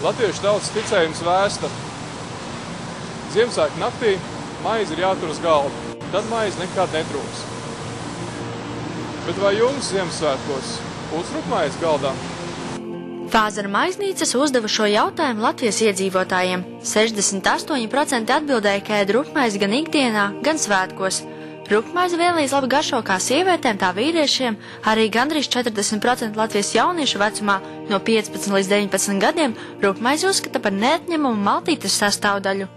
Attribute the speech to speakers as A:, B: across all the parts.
A: Latviešu tautas ticējums vēsta. Ziemassvētku naktī maize ir jātur uz galda, tad maize nekad netrūks. Bet vai jums Ziemassvētkos būs rupmaize galdā?
B: Fāzara maiznīcas uzdeva šo jautājumu Latvijas iedzīvotājiem. 68% atbildēja, ka ēd rupmaizi gan ikdienā, gan svētkos. Rupmaize vienlīdz labi garšo kā sievietēm, tā vīriešiem, arī gandrīz 40% Latvijas jauniešu vecumā no 15 līdz 19 gadiem rupmaizi uzskata par neatņemumu maltītes sastāvdaļu.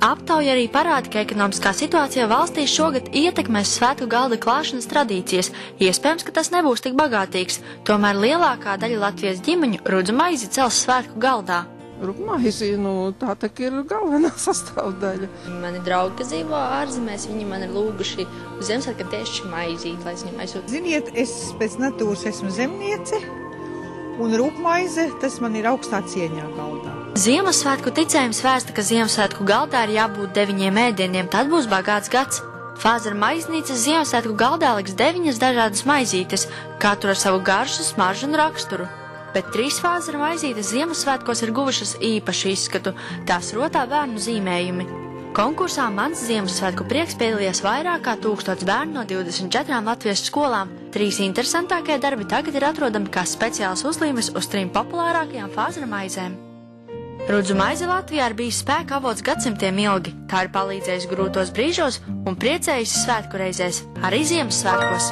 B: Aptauja arī parāda, ka ekonomiskā situācija valstī šogad ietekmēs svētku galda klāšanas tradīcijas. Iespējams, ka tas nebūs tik bagātīgs, tomēr lielākā daļa Latvijas ģimeņu rudzu maizi cels svētku galdā.
C: Rupmaizi, tā tak ir galvenā sastāvdaļa.
B: Mani draugi, kas dzīvo ārzemēs, viņi man ir lūguši uz Ziemassvētku tieši maizīt, lai es viņu aizsūtu.
D: Ziniet, es pēc natūras esmu zemniece, un rupmaize, tas man ir augstā cieņā galdā.
B: Ziemassvētku ticējums vēsta, ka Ziemassvētku galdā ir jābūt 9 ēdieniem, tad būs bagāts gads. Fāzara maiznīcas Ziemassvētku galdā liks 9 dažādas maizītes, katru ar savu garšu, smaržu un raksturu. Bet 3 fāzara maizītes Ziemassvētkos ir guvušas īpašu izskatu, tās rotā bērnu zīmējumi. Konkursā Mans Ziemassvētku prieks piedalījās vairāk kā 1000 bērnu no 24 Latvijas skolām. 3 interesantākie darbi tagad ir atrodami kā speciāls uzlīmes uz 3 populārākajām fāzara maizēm. Rudzu maize Latvijā ir bijis spēka avots gadsimtiem ilgi. Tā ir palīdzējusi grūtos brīžos un priecējusi svētku reizēs, arī Ziemassvētkos.